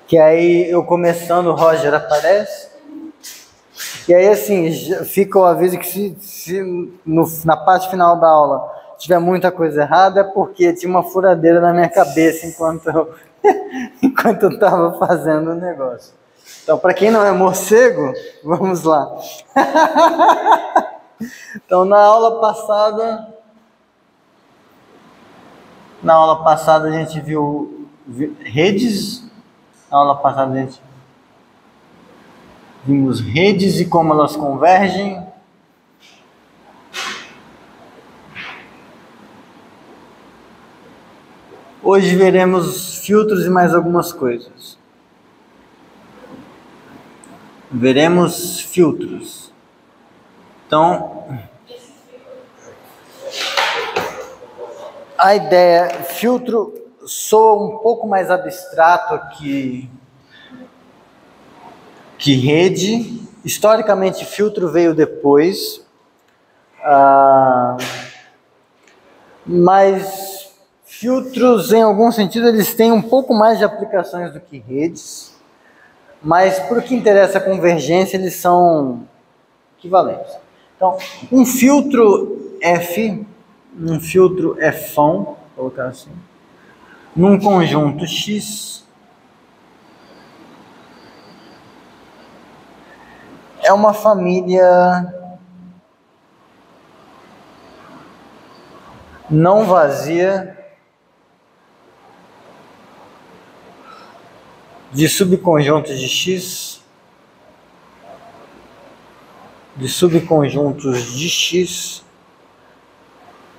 Que aí eu começando, o Roger aparece. E aí, assim, fica o aviso que na parte final da aula tiver muita coisa errada, é porque tinha uma furadeira na minha cabeça enquanto eu estava fazendo o negócio. Então, para quem não é morcego, vamos lá. Então, na aula passada a gente viu redes. Na aula passada a gente vimos redes e como elas convergem. Hoje veremos filtros e mais algumas coisas. Veremos filtros. Então, a ideia, filtro soa um pouco mais abstrato que rede. Historicamente, filtro veio depois. Mas filtros, em algum sentido, eles têm um pouco mais de aplicações do que redes. Mas, por que interessa a convergência, eles são equivalentes. Então, um filtro F, um filtro Fão, vou colocar assim, num conjunto X, é uma família não vazia de subconjuntos de X,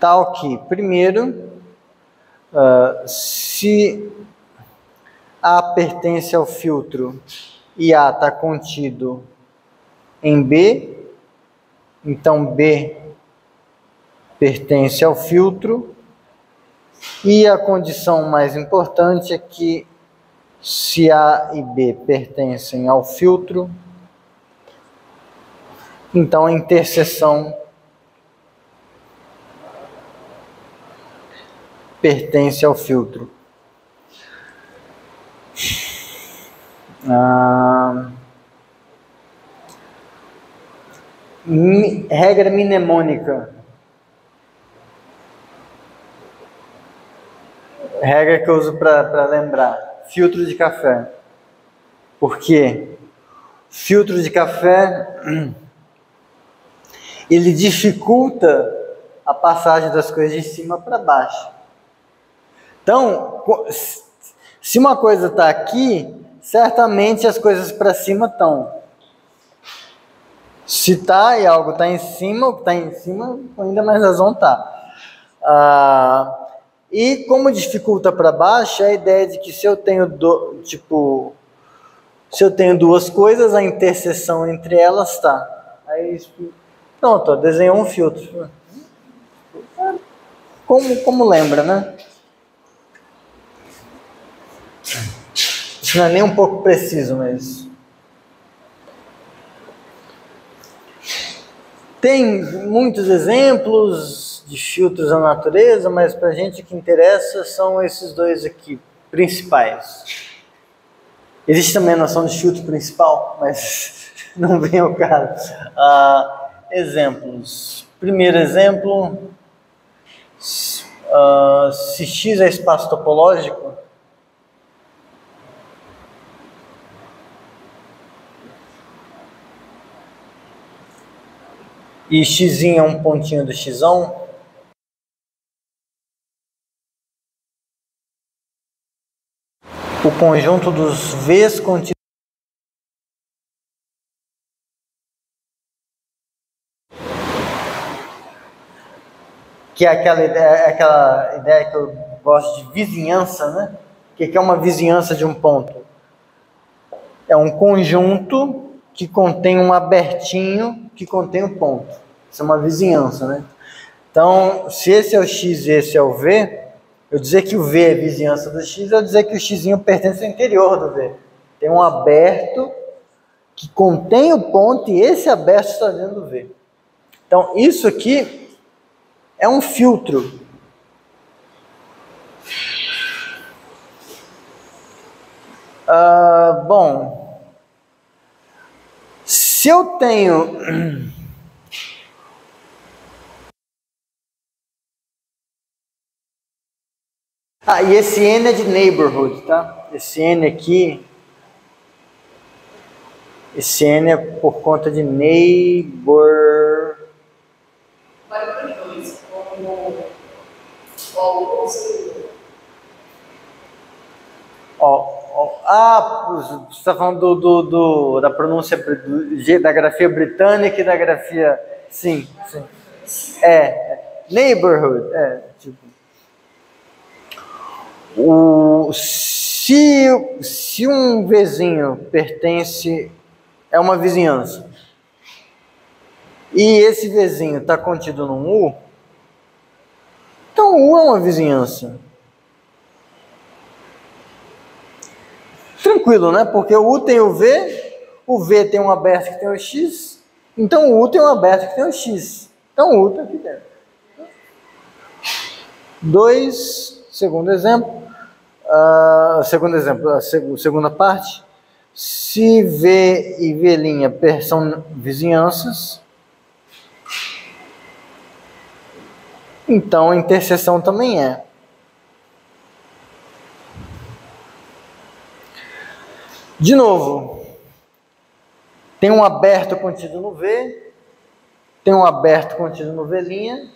tal que, primeiro, se A pertence ao filtro e A está contido em B, então B pertence ao filtro, e a condição mais importante é que se A e B pertencem ao filtro, então a interseção pertence ao filtro. Regra mnemônica. Regra que eu uso para lembrar. Filtro de café. Por quê? Filtro de café, ele dificulta a passagem das coisas de cima para baixo. Então, se uma coisa está aqui, certamente as coisas para cima estão. Se está e algo está em cima, o que está em cima ainda mais razão está. E como dificulta para baixo, a ideia de que se eu tenho duas coisas, a interseção entre elas está. Aí, pronto, desenhou um filtro. Como lembra, né? Isso não é nem um pouco preciso, mas... Tem muitos exemplos de filtros na natureza, mas para a gente o que interessa são esses dois aqui, principais. Existe também a noção de filtro principal, mas não vem ao caso. Exemplos. Primeiro exemplo, se X é espaço topológico, e X é um pontinho do Xão, o conjunto dos V's contidos que é aquela ideia que eu gosto de vizinhança, né? O que é uma vizinhança de um ponto? É um conjunto que contém um abertinho que contém um ponto. Isso é uma vizinhança, né? Então, se esse é o X e esse é o V, eu dizer que o V é vizinhança do X, eu dizer que o X pertence ao interior do V. Tem um aberto que contém o ponto e esse aberto está dentro do V. Então, isso aqui é um filtro. Bom, se eu tenho... e esse N é de neighborhood, tá? Esse N aqui... Esse N é por conta de neighbor... você está falando da pronúncia da grafia britânica e da grafia... Sim. Neighborhood, tipo... Se um vizinho pertence... É uma vizinhança. E esse vizinho está contido num U, então U é uma vizinhança. Tranquilo, né? Porque o U tem o V tem um aberto que tem o X, então o U tem um aberto que tem o X. Então o U está aqui dentro. 2, segundo exemplo, a segunda parte. Se V e V' são vizinhanças, então a interseção também é. De novo, tem um aberto contido no V, tem um aberto contido no V',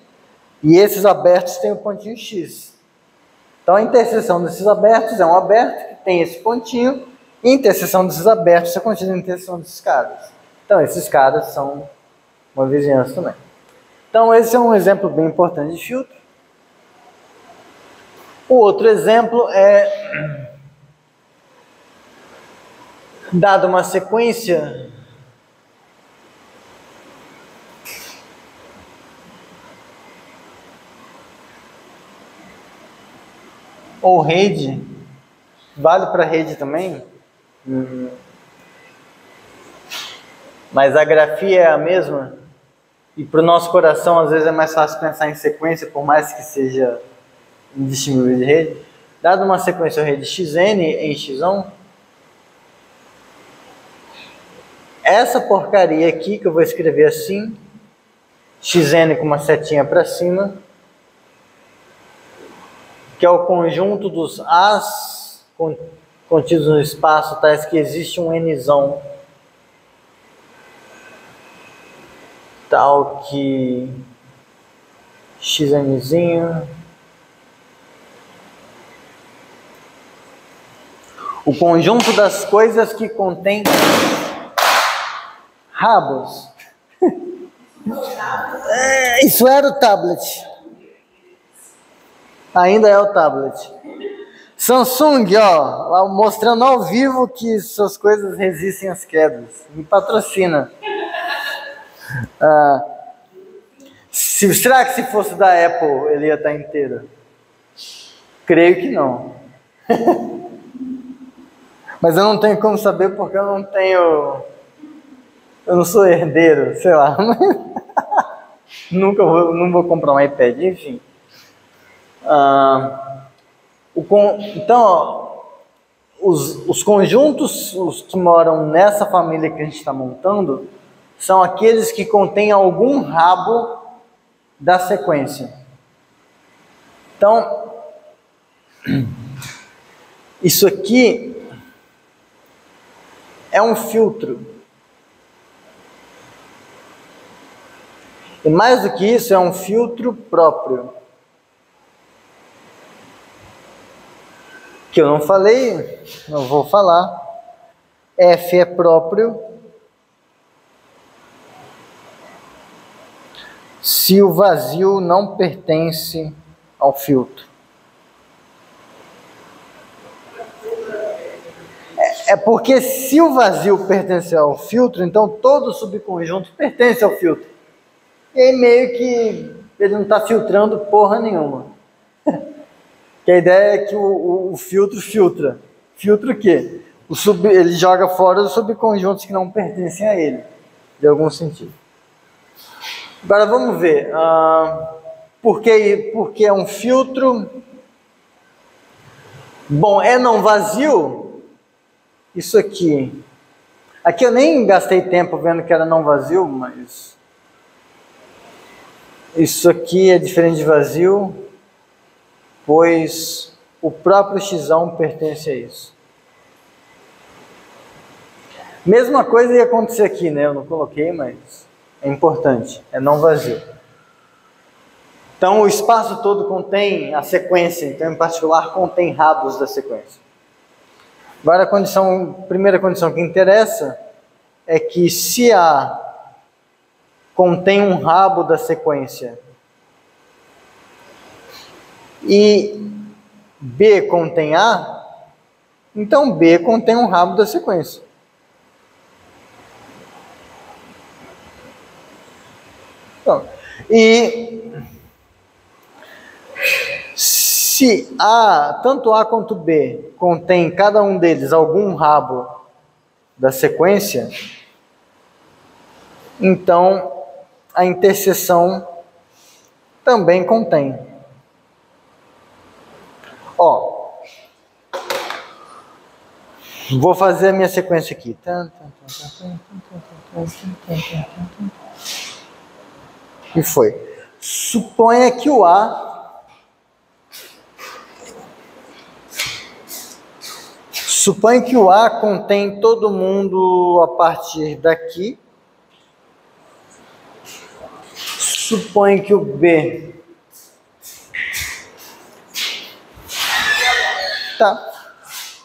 e esses abertos têm o pontinho X. Então a interseção desses abertos é um aberto que tem esse pontinho, e a interseção desses abertos é contida na interseção desses caras. Então esses caras são uma vizinhança também. Então esse é um exemplo bem importante de filtro. O outro exemplo é, dada uma sequência ou rede, vale para rede também, mas a grafia é a mesma, e para o nosso coração às vezes é mais fácil pensar em sequência, por mais que seja indistinguível de rede. Dada uma sequência ou rede xn em x1, essa porcaria aqui que eu vou escrever assim, xn com uma setinha para cima, que é o conjunto dos As contidos no espaço, tais que existe um Nzão, tal que xnzinho, o conjunto das coisas que contém rabos. Isso era o tablet. Ainda é o tablet. Samsung, ó, mostrando ao vivo que suas coisas resistem às quedas. Me patrocina. Será que se fosse da Apple ele ia estar inteiro? Creio que não. Mas eu não tenho como saber porque eu não sou herdeiro, sei lá. Não vou comprar um iPad, enfim. Então, os conjuntos, os que moram nessa família que a gente está montando, são aqueles que contêm algum rabo da sequência. Então, isso aqui é um filtro. E mais do que isso, é um filtro próprio. Que eu não falei, não vou falar. F é próprio se o vazio não pertence ao filtro. É porque se o vazio pertence ao filtro, então todo subconjunto pertence ao filtro. E aí meio que ele não está filtrando porra nenhuma. Que a ideia é que o filtro filtra. Filtra o quê? Ele joga fora os subconjuntos que não pertencem a ele. De algum sentido. Agora vamos ver. Por que é um filtro? Bom, é não vazio? isso aqui. Aqui eu nem gastei tempo vendo que era não vazio, mas isso aqui é diferente de vazio, pois o próprio x pertence a isso. Mesma coisa ia acontecer aqui, né? Eu não coloquei, mas é importante, é não vazio. Então o espaço todo contém a sequência, então em particular contém rabos da sequência. Agora a primeira condição que interessa é que se A contém um rabo da sequência e B contém A, então B contém um rabo da sequência. Então, e se tanto A quanto B contém cada um deles algum rabo da sequência, então a interseção também contém. Vou fazer a minha sequência aqui. E foi. Suponha que o A contém todo mundo a partir daqui. Suponha que o B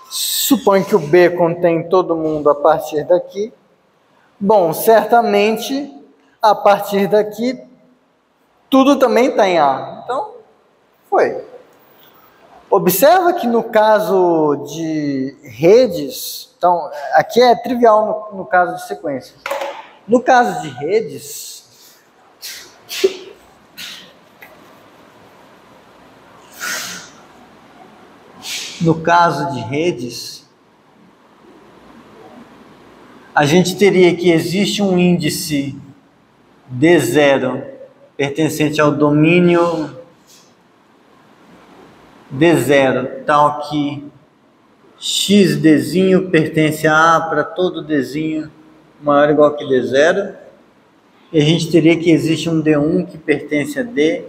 Suponha que o B contém todo mundo a partir daqui. Bom, certamente a partir daqui tudo também está em A. Então, foi. Observa que no caso de redes, então, aqui é trivial no caso de sequências. No caso de redes, a gente teria que existe um índice D0 pertencente ao domínio D0, tal que xdzinho pertence a A para todo Dzinho maior ou igual que D0. E a gente teria que existe um D1 que pertence a D,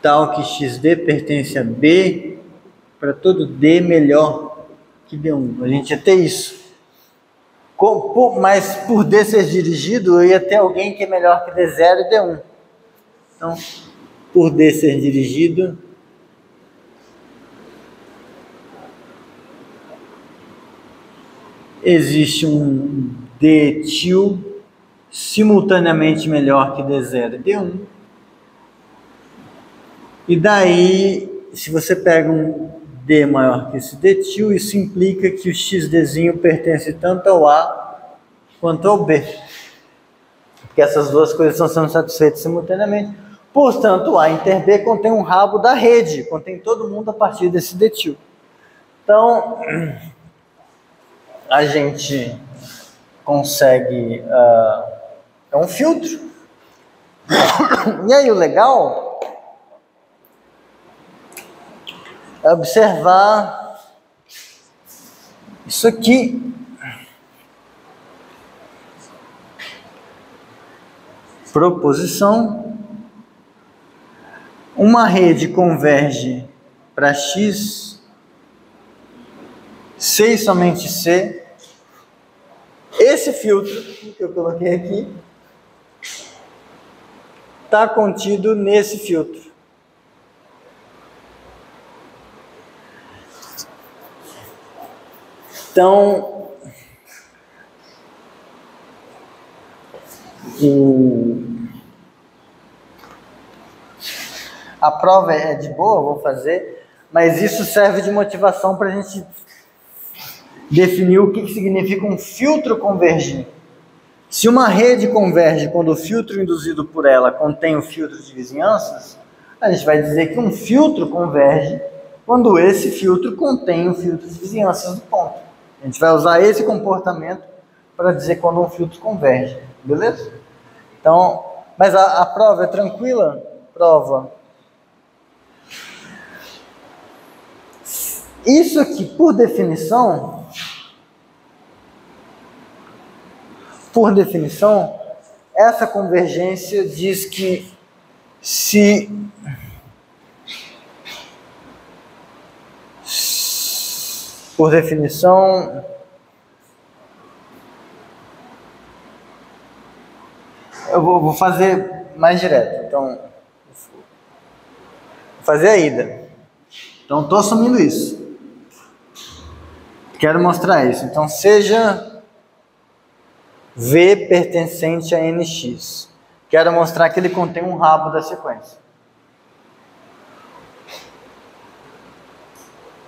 tal que xd pertence a B para todo D melhor que D1. A gente ia ter isso. Mas por D ser dirigido, eu ia ter alguém que é melhor que D0 e D1. Então, por D ser dirigido, existe um D til simultaneamente melhor que D0 e D1. E daí, se você pega um D maior que esse D til, isso implica que o xdzinho pertence tanto ao A quanto ao B. Porque essas duas coisas estão sendo satisfeitas simultaneamente. Portanto, A inter B contém um rabo da rede, contém todo mundo a partir desse D til. Então, a gente consegue... é um filtro. E aí o legal é observar isso aqui. Proposição. Uma rede converge para X, C e somente C. Esse filtro que eu coloquei aqui está contido nesse filtro. Então, a prova é de boa, vou fazer, mas isso serve de motivação para a gente definir o que significa um filtro convergir. Se uma rede converge quando o filtro induzido por ela contém o filtro de vizinhanças, a gente vai dizer que um filtro converge quando esse filtro contém o filtro de vizinhanças do ponto. A gente vai usar esse comportamento para dizer quando um filtro converge, beleza? Então, mas a prova é tranquila? Prova. Isso aqui, por definição, Por definição, essa convergência diz que se por definição, eu vou fazer mais direto. Então, vou fazer a ida. Então, estou assumindo isso. Quero mostrar isso. Então, seja V pertencente a NX. Quero mostrar que ele contém um rabo da sequência.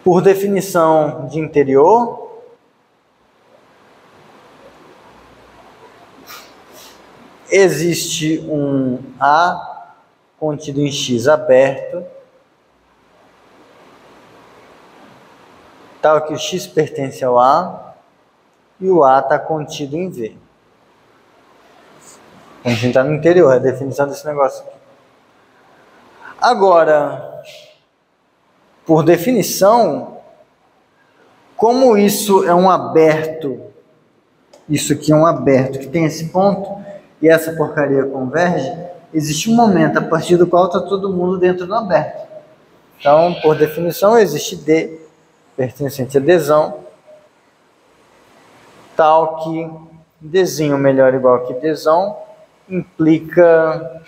Por definição de interior, existe um A contido em X aberto, tal que o X pertence ao A e o A está contido em V. A gente está no interior, é a definição desse negócio aqui. Agora, por definição, como isso é um aberto, isso aqui é um aberto que tem esse ponto e essa porcaria converge, existe um momento a partir do qual está todo mundo dentro do aberto. Então, por definição, existe D pertencente a Dzão, tal que Dzinho melhor igual que Dzão implica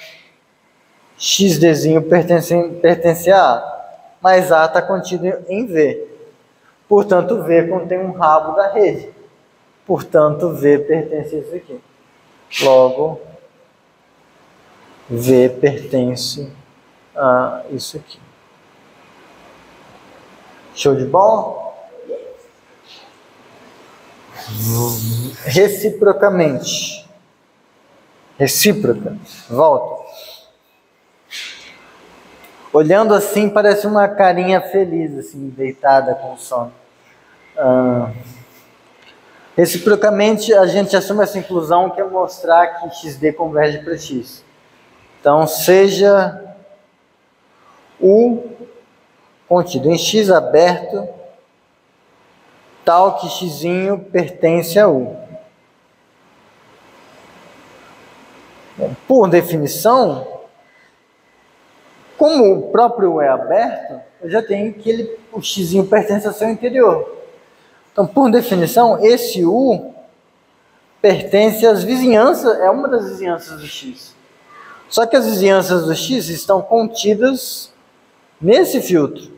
XDzinho pertence a A, mas A está contido em V. Portanto, V contém um rabo da rede. Portanto, V pertence a isso aqui. Logo, V pertence a isso aqui. Show de bola? Reciprocamente. Recíproca. Volta. Olhando assim, parece uma carinha feliz, assim, deitada com sono. Reciprocamente, a gente assume essa inclusão que é mostrar que XD converge para X. Então, seja U contido em X aberto, tal que Xzinho pertence a U. Por definição, como o próprio U é aberto, eu já tenho que o Xzinho pertence ao seu interior. Então, por definição, esse U pertence às vizinhanças, é uma das vizinhanças do X. Só que as vizinhanças do X estão contidas nesse filtro.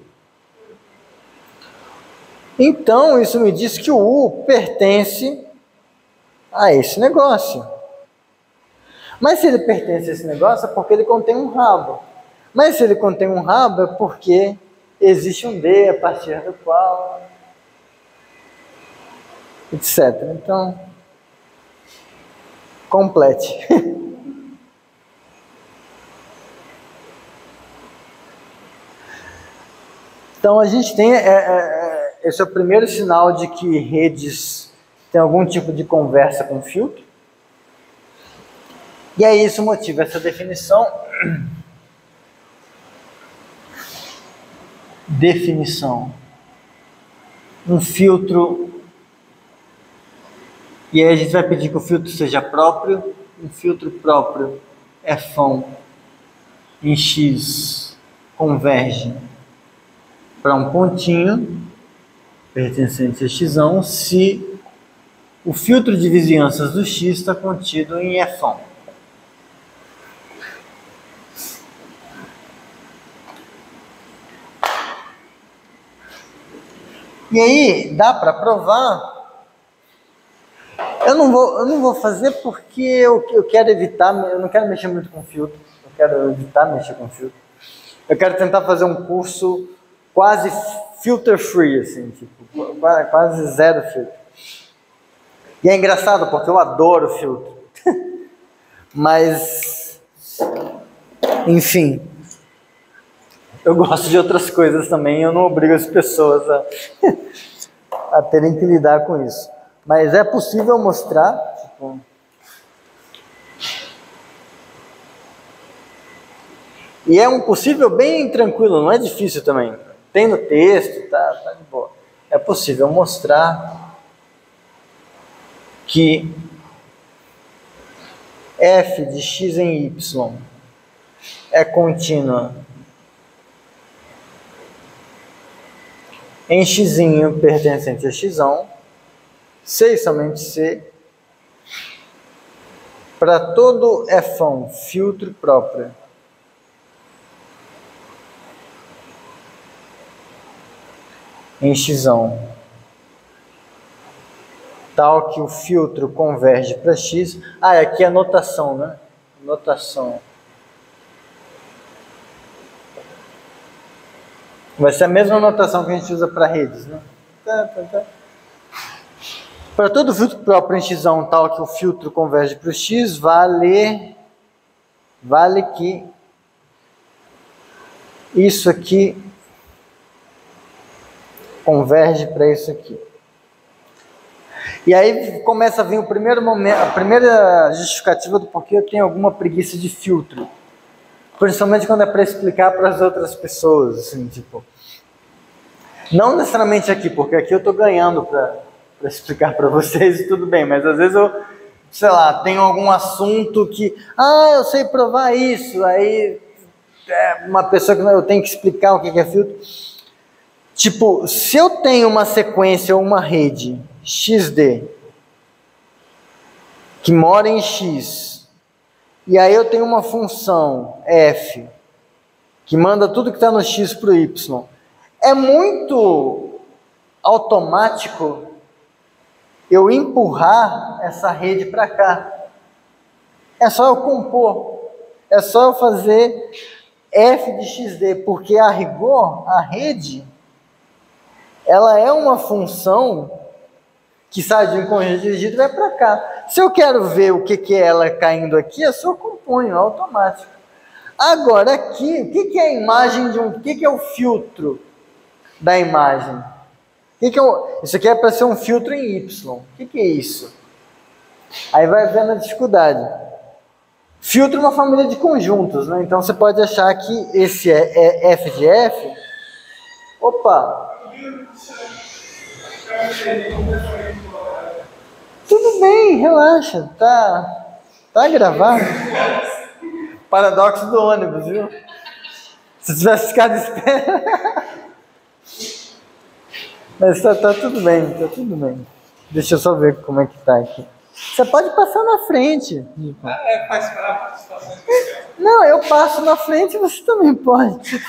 Então, isso me diz que o U pertence a esse negócio. Mas se ele pertence a esse negócio, é porque ele contém um rabo. Mas se ele contém um rabo, é porque existe um D a partir do qual... etc. Então, complete. Então, a gente tem... esse é o primeiro sinal de que redes têm algum tipo de conversa com filtro. E aí isso motiva essa definição. Definição. Um filtro. E aí a gente vai pedir que o filtro seja próprio. Um filtro próprio F em X converge para um pontinho pertencente a X se o filtro de vizinhanças do X está contido em F. E aí, dá para provar? Eu não vou fazer porque eu quero evitar, eu não quero mexer muito com filtro, eu quero evitar mexer com filtro. Eu quero tentar fazer um curso quase filter free, assim, tipo, quase zero filtro. E é engraçado porque eu adoro filtro. Mas, enfim, eu gosto de outras coisas também, eu não obrigo as pessoas a terem que lidar com isso. Mas é possível mostrar, tipo, e é um possível bem tranquilo, não é difícil também. Tem no texto, tá de boa. É possível mostrar que f de x em y é contínua em x pertencente a x, C e somente C, para todo f filtro próprio em x, tal que o filtro converge para x. Aqui é a notação, né? Notação. Vai ser a mesma notação que a gente usa para redes, né? Para todo filtro próprio em x, tal que o filtro converge para o x, vale que isso aqui converge para isso aqui. E aí começa a vir o primeiro momento, a primeira justificativa do porquê eu tenho alguma preguiça de filtro. Principalmente quando é para explicar para as outras pessoas, assim, tipo... Não necessariamente aqui, porque aqui eu estou ganhando para explicar para vocês e tudo bem, mas às vezes eu, sei lá, tenho algum assunto que... eu sei provar isso, aí uma pessoa que eu tenho que explicar o que é filtro. Tipo, se eu tenho uma sequência ou uma rede XD que mora em X, e aí eu tenho uma função f que manda tudo que está no X para o Y, é muito automático eu empurrar essa rede para cá. É só eu compor, é só eu fazer f de xd, porque a rigor, a rede, ela é uma função que sai de um conjunto dirigido e vai para cá. Se eu quero ver o que é ela caindo aqui, eu só componho, é automático. Agora aqui, o que é a imagem de o que é o filtro da imagem? Isso aqui é para ser um filtro em Y. O que é isso? Aí vai vendo a dificuldade. Filtro é uma família de conjuntos, né? Então você pode achar que esse é f de f. Opa! Tudo bem, relaxa, tá gravado. Paradoxo do ônibus, viu? Se tivesse ficado espera. Mas tá tudo bem, tá tudo bem. Deixa eu só ver como é que tá aqui. Você pode passar na frente. Faz para a participação. Não, eu passo na frente e você também pode.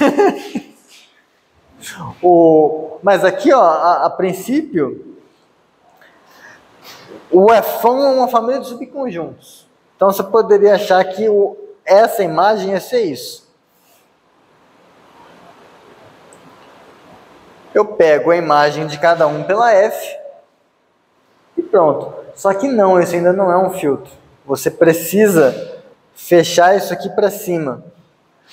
Mas aqui, ó, a princípio, o f é uma família de subconjuntos. Então você poderia achar que essa imagem ia ser isso. Eu pego a imagem de cada um pela f e pronto. Só que não, isso ainda não é um filtro. Você precisa fechar isso aqui para cima.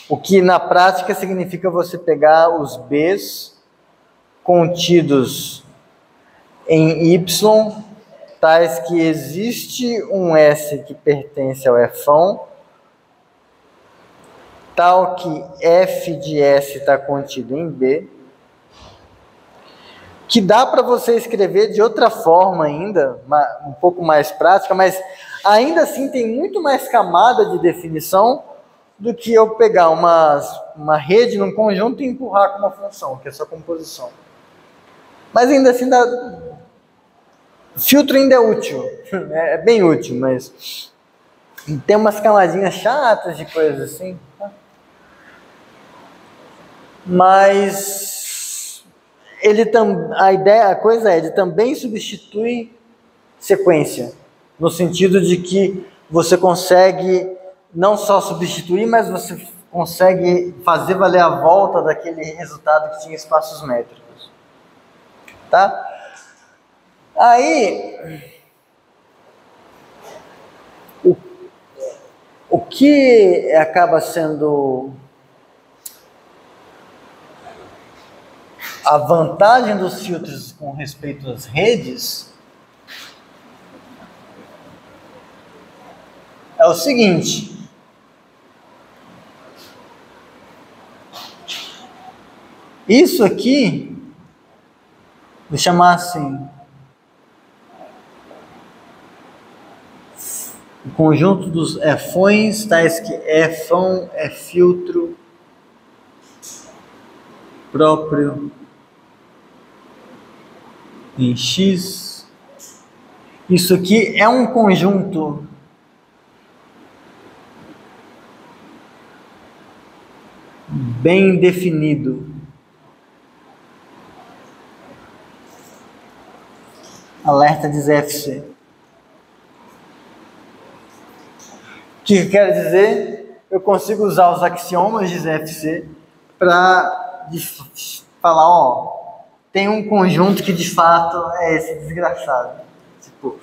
O que na prática significa você pegar os b's contidos em y, tais que existe um S que pertence ao f, tal que f de S está contido em B, que dá para você escrever de outra forma ainda, um pouco mais prática, mas ainda assim tem muito mais camada de definição do que eu pegar uma rede num conjunto e empurrar com uma função, que é só composição. Mas ainda assim, filtro ainda é útil, é bem útil, mas tem umas camadinhas chatas de coisas assim. Tá? Mas a coisa é, ele também substitui sequência, no sentido de que você consegue não só substituir, mas você consegue fazer valer a volta daquele resultado que tinha espaços métricos. Tá? Aí, o que acaba sendo a vantagem dos filtros com respeito às redes é o seguinte: isso aqui, vou chamar assim, O conjunto dos Fões, tais que Fão é filtro próprio em X. Isso aqui é um conjunto bem definido. Alerta de ZFC. O que quer dizer? Eu consigo usar os axiomas de ZFC para falar, ó, tem um conjunto que de fato é esse desgraçado. Tipo,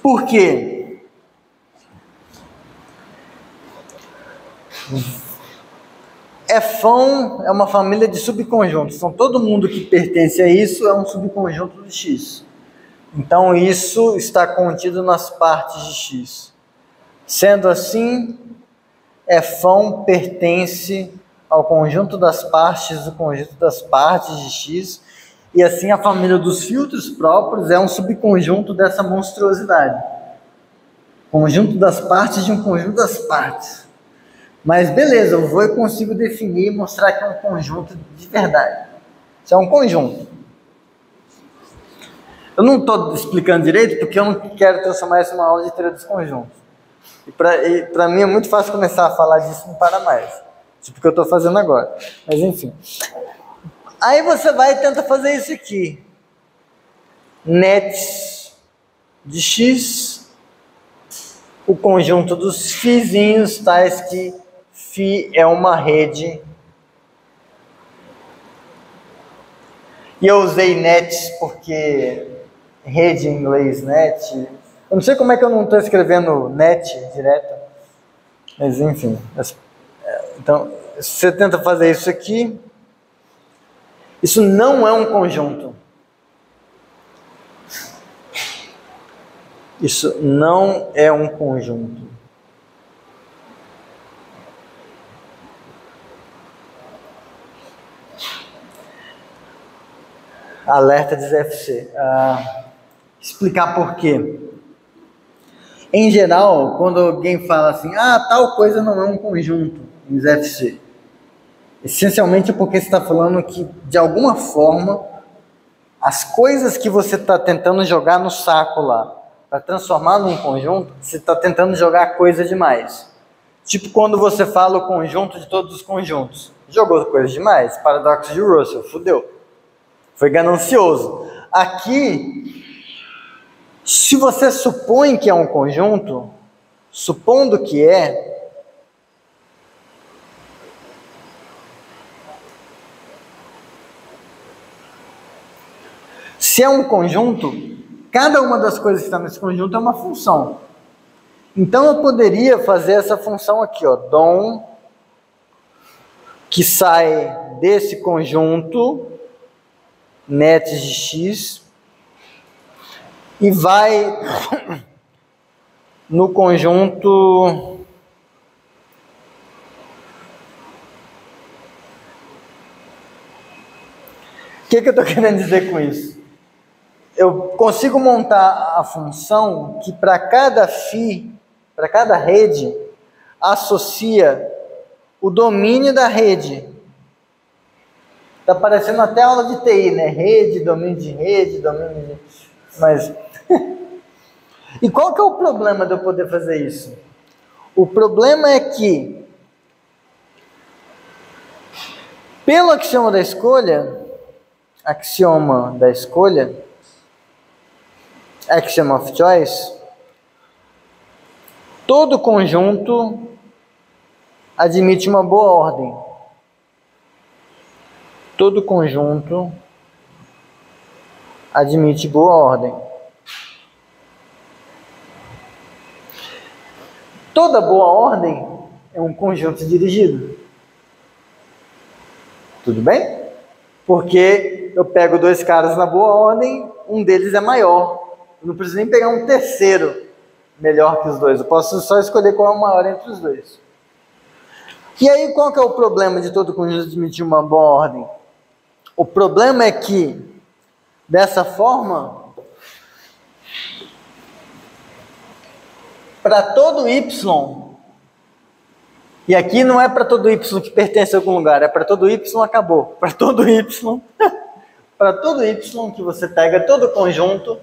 por quê? Fão é uma família de subconjuntos. Então, todo mundo que pertence a isso é um subconjunto de X. Então, isso está contido nas partes de X. Sendo assim, Fão pertence ao conjunto das partes do conjunto das partes de X. E assim, a família dos filtros próprios é um subconjunto dessa monstruosidade. Conjunto das partes de um conjunto das partes. Mas beleza, eu vou e consigo definir e mostrar que é um conjunto de verdade. Isso é um conjunto. Eu não estou explicando direito porque eu não quero transformar isso numa aula de teoria dos conjuntos. E para mim é muito fácil começar a falar disso e não parar mais. Tipo o que eu estou fazendo agora. Mas enfim. Aí você vai e tenta fazer isso aqui. Nets de X, o conjunto dos fizinhos, tais que Φ é uma rede. E eu usei net porque rede em inglês, net. Eu não sei como é que eu não estou escrevendo net direto. Mas enfim. Então, se você tenta fazer isso aqui, isso não é um conjunto. Isso não é um conjunto. Alerta de ZFC. Explicar por quê. Em geral, quando alguém fala assim, tal coisa não é um conjunto em ZFC, essencialmente é porque você está falando que, de alguma forma, as coisas que você está tentando jogar no saco lá, para transformar num conjunto, você está tentando jogar coisa demais. Tipo quando você fala o conjunto de todos os conjuntos. Jogou coisa demais, paradoxo de Russell, fudeu. Foi ganancioso. Aqui, se você supõe que é um conjunto, supondo que é, se é um conjunto, cada uma das coisas que está nesse conjunto é uma função. Então eu poderia fazer essa função aqui, ó, dom, que sai desse conjunto, nets de X, e vai no conjunto o que eu estou querendo dizer com isso? Eu consigo montar a função que para cada Φ, para cada rede, associa o domínio da rede. Está parecendo até aula de TI, né? Rede, domínio de rede, domínio de... Mas... E qual que é o problema de eu poder fazer isso? O problema é que, pelo axioma da escolha, axioma of choice, todo conjunto admite uma boa ordem. Todo conjunto admite boa ordem. Toda boa ordem é um conjunto dirigido. Tudo bem? Porque eu pego dois caras na boa ordem, um deles é maior. Eu não preciso nem pegar um terceiro melhor que os dois. Eu posso só escolher qual é o maior entre os dois. E aí, qual que é o problema de todo conjunto admitir uma boa ordem? O problema é que, dessa forma, para todo y, e aqui não é para todo y que pertence a algum lugar, é para todo y acabou. Para todo y, para todo y que você pega todo o conjunto,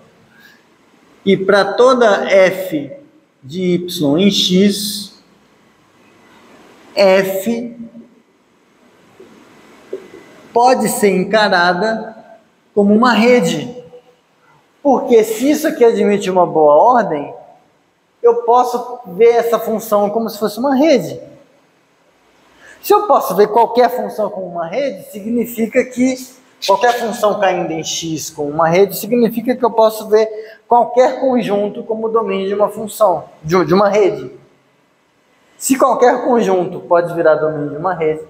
e para toda f de y em x, f pode ser encarada como uma rede. Porque se isso aqui admite uma boa ordem, eu posso ver essa função como se fosse uma rede. Se eu posso ver qualquer função como uma rede, significa que qualquer função caindo em x como uma rede, significa que eu posso ver qualquer conjunto como domínio de uma função, de uma rede. Se qualquer conjunto pode virar domínio de uma rede,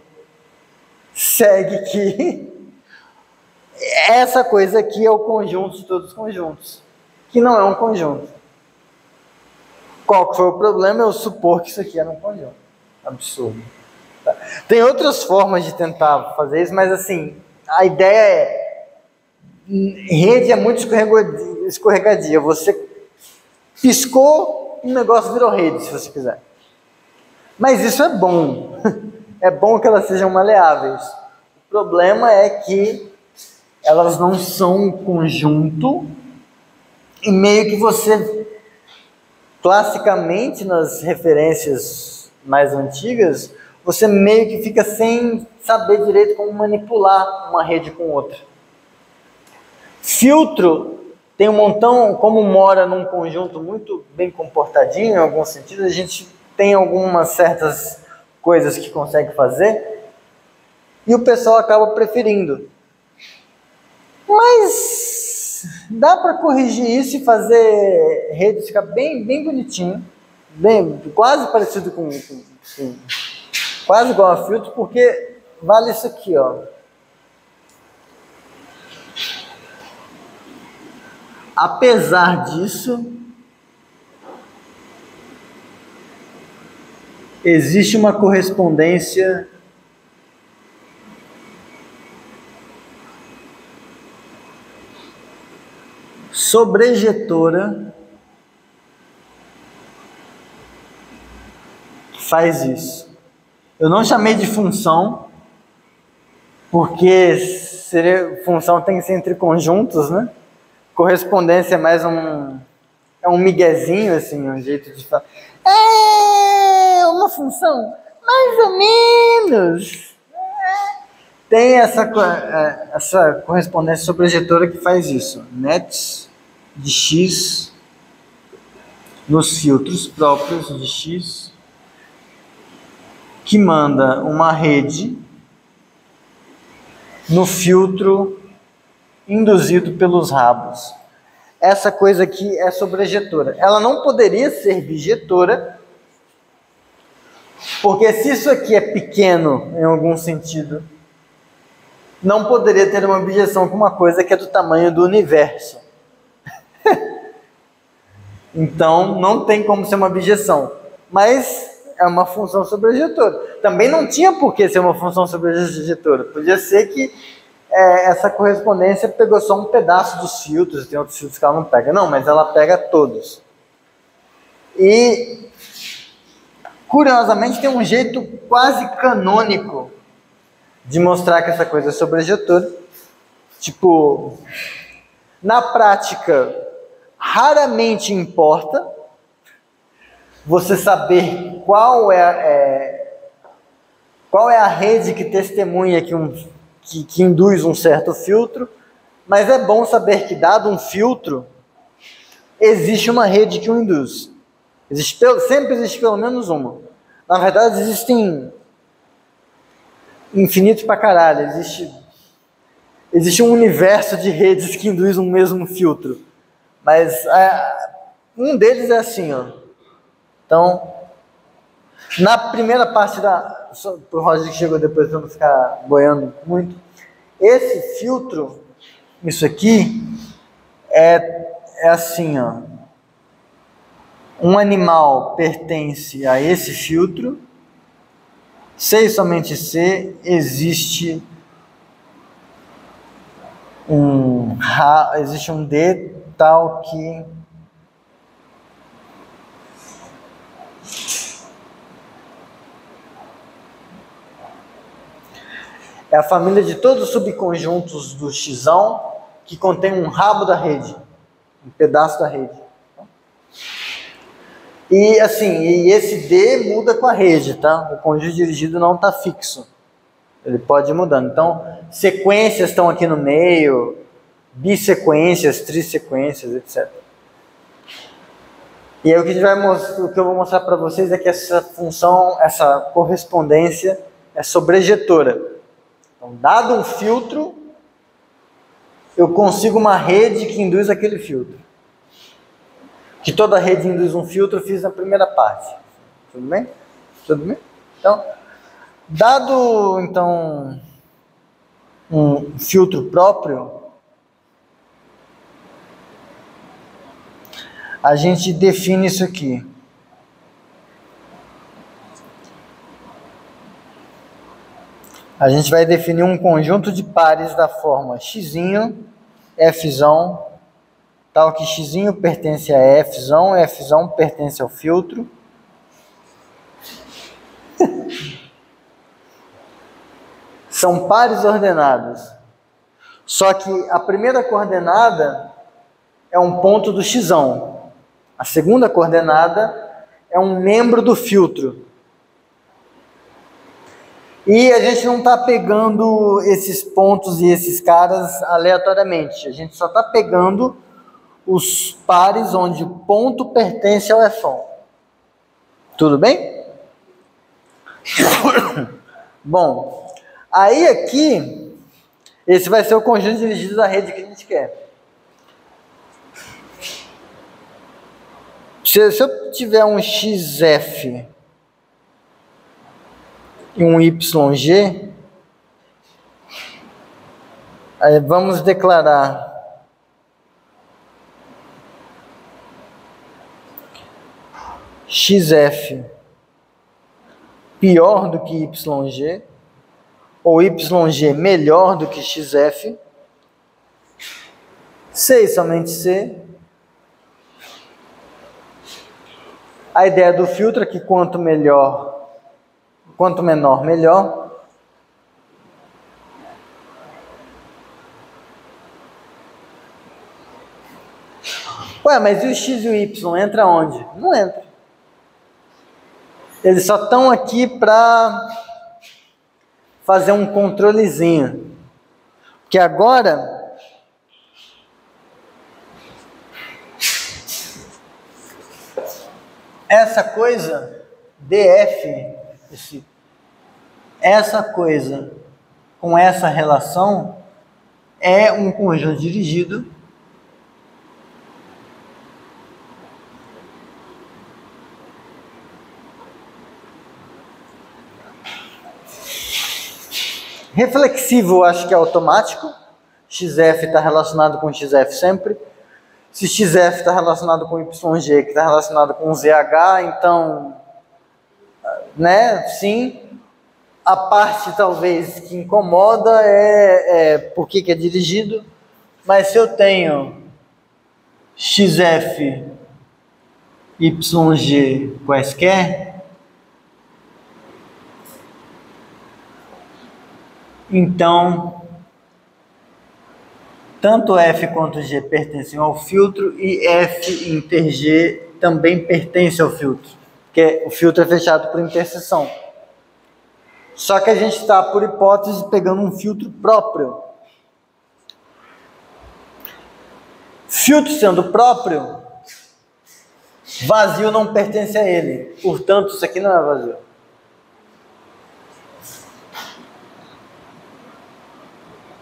segue que essa coisa aqui é o conjunto de todos os conjuntos, que não é um conjunto. Qual que foi o problema? Eu supor que isso aqui era um conjunto. Absurdo. Tá? Tem outras formas de tentar fazer isso, mas assim, a ideia é, rede é muito escorregadia. Você piscou, um negócio virou rede, se você quiser. Mas isso é bom. É bom que elas sejam maleáveis. O problema é que elas não são um conjunto, e meio que você, classicamente, nas referências mais antigas, você meio que fica sem saber direito como manipular uma rede com outra. Filtro tem um montão, como mora num conjunto muito bem comportadinho, em algum sentido, a gente tem algumas certas coisas que consegue fazer, e o pessoal acaba preferindo. Mas dá para corrigir isso e fazer redes ficar bem bonitinho, quase parecido com quase igual a filtro, porque vale isso aqui, ó. Apesar disso, existe uma correspondência sobrejetora que faz isso. Eu não chamei de função, porque função tem que ser entre conjuntos, né? Correspondência é mais é um miguezinho, assim, um jeito de falar. É uma função, mais ou menos. Tem essa correspondência sobrejetora que faz isso. Nets de x nos filtros próprios de x, que manda uma rede no filtro induzido pelos rabos. Essa coisa aqui é sobrejetora. Ela não poderia ser bijetora, porque se isso aqui é pequeno em algum sentido, não poderia ter uma objeção com uma coisa que é do tamanho do universo. Então, não tem como ser uma objeção. Mas é uma função sobrejetora. Também não tinha por que ser uma função sobrejetora. Podia ser que essa correspondência pegou só um pedaço dos filtros, tem outros filtros que ela não pega. Não, mas ela pega todos. E, curiosamente, tem um jeito quase canônico de mostrar que essa coisa é sobrejetora. Tipo, na prática, raramente importa você saber qual é a rede que testemunha que induz um certo filtro, mas é bom saber que, dado um filtro, existe uma rede que o induz. Sempre existe pelo menos uma. Na verdade, existem infinitos pra caralho. Existe um universo de redes que induz um mesmo filtro. Mas um deles é assim, ó. Então, na primeira parte pro Roger que chegou depois para não ficar boiando muito, esse filtro, isso aqui, é assim, ó. Um animal pertence a esse filtro, se e somente se existe um D tal que É a família de todos os subconjuntos do xão que contém um rabo da rede, um pedaço da rede. E assim, e esse D muda com a rede, tá? O conjunto dirigido não está fixo. Ele pode ir mudando. Então, sequências estão aqui no meio, bissequências, trissequências, etc. E aí o que eu vou mostrar para vocês é que essa função, essa correspondência é sobrejetora. Então, dado um filtro, eu consigo uma rede que induz aquele filtro. Que toda rede induz um filtro, eu fiz na primeira parte. Tudo bem? Tudo bem? Então, dado, então, um filtro próprio, a gente define isso aqui. A gente vai definir um conjunto de pares da forma x, f, tal que x pertence a f pertence ao filtro. São pares ordenados. Só que a primeira coordenada é um ponto do x. A segunda coordenada é um membro do filtro. E a gente não está pegando esses pontos e esses caras aleatoriamente. A gente só está pegando os pares onde o ponto pertence ao f. Tudo bem? Bom, aí aqui, esse vai ser o conjunto dirigido da rede que a gente quer. Se eu tiver um xf e um YG, aí vamos declarar XF pior do que YG, ou YG melhor do que XF, C e somente C. A ideia do filtro é que quanto menor, melhor. Ué, mas e o X e o Y? Entra onde? Não entra. Eles só estão aqui para fazer um controlezinho. Porque agora essa coisa, DF, essa coisa com essa relação é um conjunto dirigido reflexivo, acho que é automático. XF está relacionado com XF sempre. Se XF está relacionado com YG, que está relacionado com ZH, então, né, sim. A parte, talvez, que incomoda é por que é dirigido. Mas se eu tenho XF, YG quaisquer, então, tanto F quanto G pertencem ao filtro e F inter G também pertence ao filtro, porque o filtro é fechado por interseção. Só que a gente está, por hipótese, pegando um filtro próprio. Filtro sendo próprio, vazio não pertence a ele. Portanto, isso aqui não é vazio.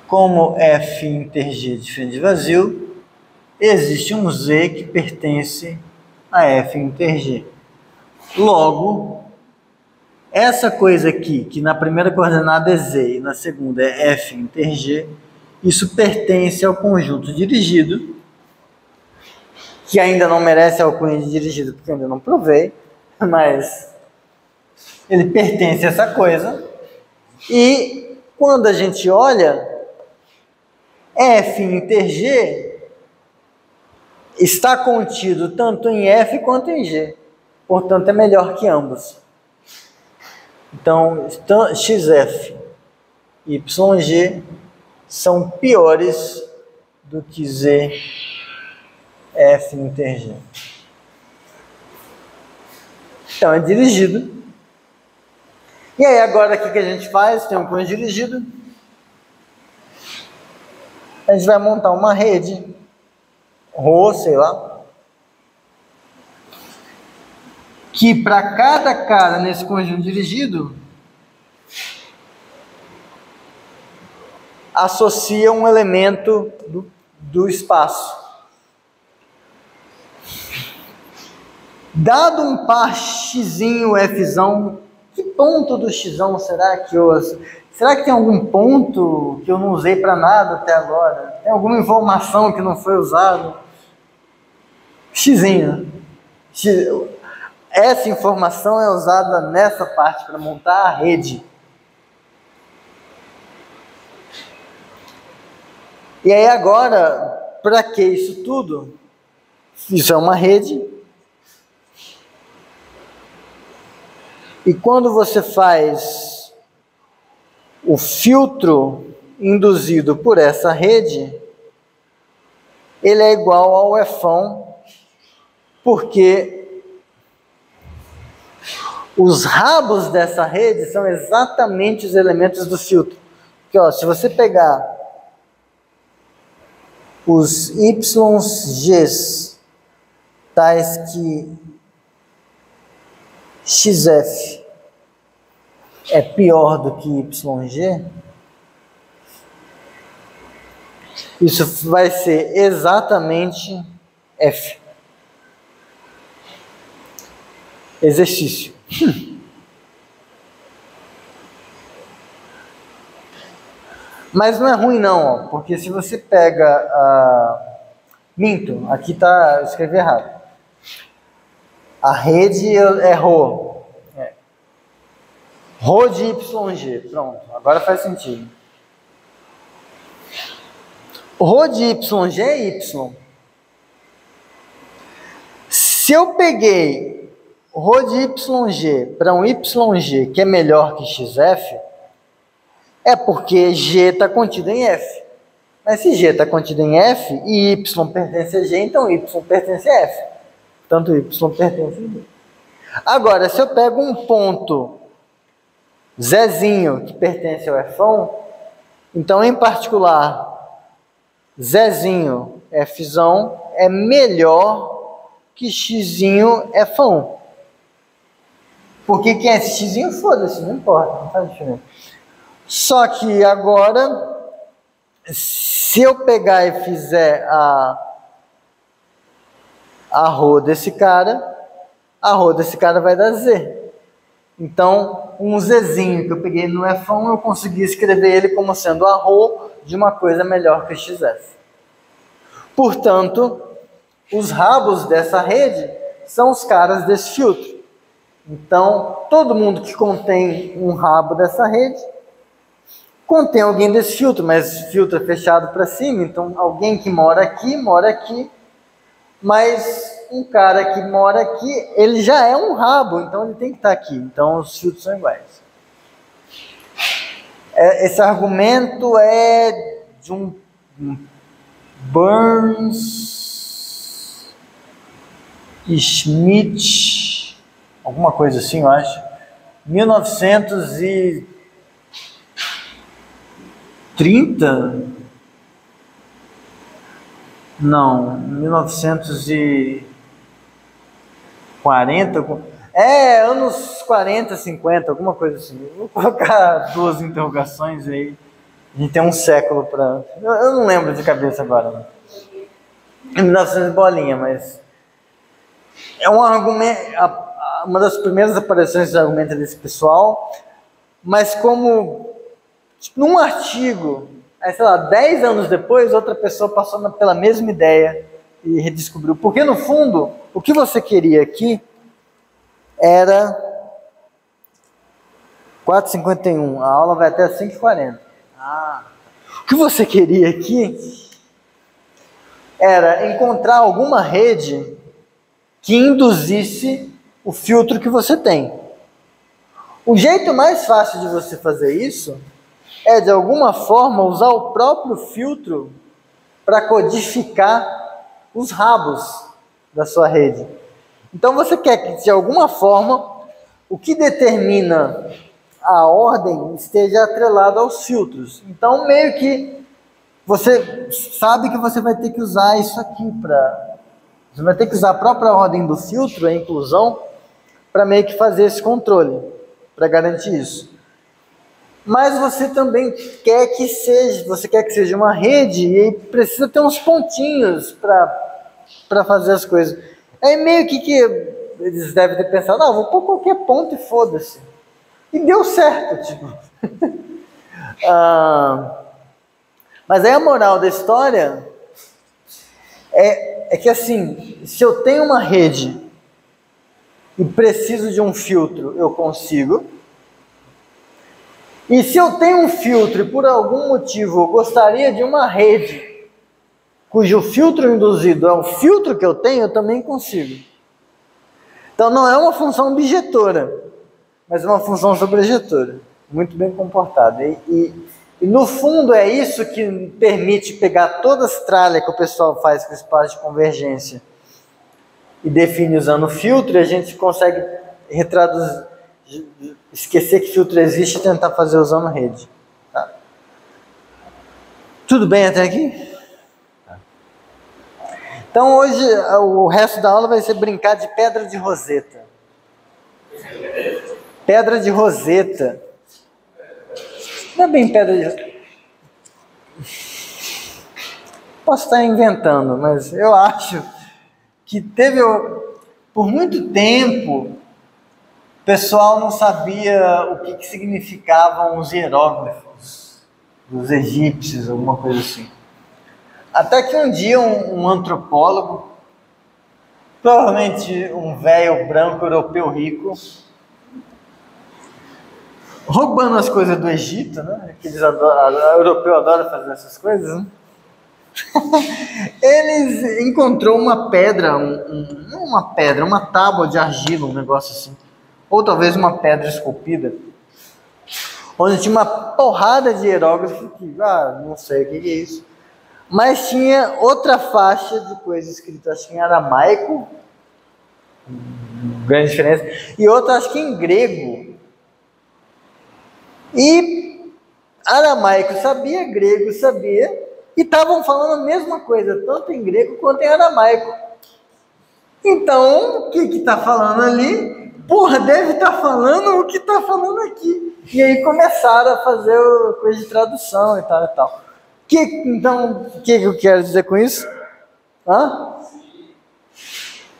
Como F inter G é diferente de vazio, existe um Z que pertence a F inter G. Logo, essa coisa aqui, que na primeira coordenada é Z e na segunda é F inter G, isso pertence ao conjunto dirigido, que ainda não merece a alcunha de dirigido, porque eu ainda não provei, mas ele pertence a essa coisa. E quando a gente olha, F inter G está contido tanto em F quanto em G, portanto é melhor que ambos. Então, XF YG são piores do que Z, F inter G. Então é dirigido. E aí agora o que a gente faz? Tem um cunho dirigido. A gente vai montar uma rede, Rho, sei lá, que para cada cara nesse conjunto dirigido associa um elemento do espaço. Dado um par xzinho fzão, que ponto do xzão será que eu... Será que tem algum ponto que eu não usei para nada até agora? Tem alguma informação que não foi usada? Xzinho. Essa informação é usada nessa parte para montar a rede. E aí agora, para que isso tudo? Isso é uma rede. E quando você faz o filtro induzido por essa rede, ele é igual ao Fão, porque os rabos dessa rede são exatamente os elementos do filtro. Porque, ó, se você pegar os YGs tais que XF é pior do que YG, isso vai ser exatamente F. Exercício. Mas não é ruim não, ó, porque se você pega minto, aqui tá, eu escrevi errado. A rede é Rho. Rho de YG. Pronto, agora faz sentido. Rho de YG é Y. Se eu peguei Rho de YG para um YG que é melhor que XF, é porque G está contido em F. Mas se G está contido em F e Y pertence a G, então Y pertence a F. Tanto Y pertence a G. Agora, se eu pego um ponto Zzinho que pertence ao Fão, então, em particular, Zzinho Fzão é melhor que Xzinho Fão. Porque quem é esse Xzinho, foda-se, não importa, não faz diferença. Só que agora, se eu pegar e fizer a Rho desse cara, a Rho desse cara vai dar Z. Então, um Zzinho que eu peguei no Fão, eu consegui escrever ele como sendo a Rho de uma coisa melhor que o XF. Portanto, os rabos dessa rede são os caras desse filtro. Então, todo mundo que contém um rabo dessa rede contém alguém desse filtro, mas o filtro é fechado para cima, então alguém que mora aqui, mas um cara que mora aqui, ele já é um rabo, então ele tem que estar aqui. Então os filtros são iguais. Esse argumento é de um Burns Schmidt, alguma coisa assim, eu acho, 1930? Não, 1940, anos 40, 50, alguma coisa assim. Vou colocar 2 interrogações aí. A gente tem um século para... Eu não lembro de cabeça agora. Não. 1900 bolinha, mas... É um argumento... Uma das primeiras aparições de argumento desse pessoal, mas como... Tipo, num artigo... Aí, sei lá, 10 anos depois, outra pessoa passou pela mesma ideia e redescobriu. Porque, no fundo, o que você queria aqui era 4h51. A aula vai até 5h40. O que você queria aqui era encontrar alguma rede que induzisse o filtro que você tem. O jeito mais fácil de você fazer isso é, de alguma forma, usar o próprio filtro para codificar os rabos da sua rede. Então você quer que, de alguma forma, o que determina a ordem esteja atrelado aos filtros. Então, meio que você sabe que você vai ter que usar isso aqui para... Você vai ter que usar a própria ordem do filtro, a inclusão, para meio que fazer esse controle, para garantir isso. Mas você também quer que seja uma rede e precisa ter uns pontinhos para fazer as coisas. É meio que eles devem ter pensado, vou pôr qualquer ponto e foda-se. E deu certo, tipo. Mas aí a moral da história é que assim, se eu tenho uma rede e preciso de um filtro, eu consigo. E se eu tenho um filtro e por algum motivo eu gostaria de uma rede cujo filtro induzido é o filtro que eu tenho, eu também consigo. Então não é uma função objetora, mas é uma função sobrejetora. Muito bem comportada. E no fundo é isso que permite pegar toda as tralhas que o pessoal faz com espaço de convergência e define usando filtro, e a gente consegue retraduzir, esquecer que filtro existe e tentar fazer usando rede. Tá? Tudo bem até aqui? Então hoje o resto da aula vai ser brincar de pedra de roseta. Pedra de roseta. Não é bem pedra de roseta. Posso estar inventando, mas eu acho que por muito tempo, o pessoal não sabia o que significavam os hieróglifos dos egípcios, alguma coisa assim. Até que um dia um antropólogo, provavelmente um velho branco europeu rico, roubando as coisas do Egito, né? Que europeu adora fazer essas coisas, né? Eles encontrou uma pedra, uma tábua de argila, um negócio assim, ou talvez uma pedra esculpida, onde tinha uma porrada de hieróglifo que, não sei o que é isso, mas tinha outra faixa de coisa escrita, acho que em aramaico, grande diferença, e outra acho que em grego. E aramaico sabia, grego sabia, e estavam falando a mesma coisa, tanto em grego quanto em aramaico. Então, o que está falando ali? Porra, deve estar falando o que está falando aqui. E aí começaram a fazer coisa de tradução e tal e tal. Então, o que eu quero dizer com isso?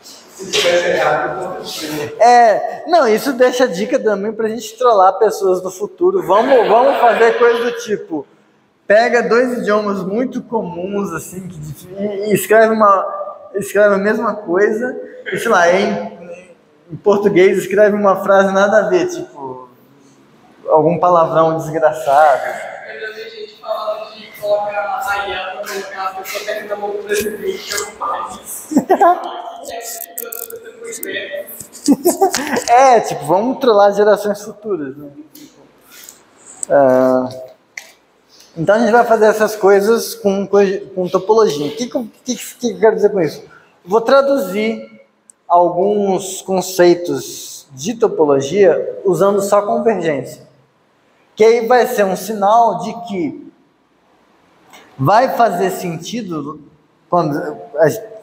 Se tivesse errado, não, isso deixa dica também pra gente trollar pessoas do futuro. Vamos fazer coisa do tipo, pega dois idiomas muito comuns, assim, e escreve a mesma coisa, e sei lá, em português escreve uma frase nada a ver, tipo, algum palavrão desgraçado. eu já vi gente falando de colocar a IA pra colocar a pessoa perto da mão do presidente de algum país. Tipo, vamos trollar gerações futuras, né? Então a gente vai fazer essas coisas com topologia. O que eu quero dizer com isso? Vou traduzir alguns conceitos de topologia usando só convergência. Que aí vai ser um sinal de que vai fazer sentido,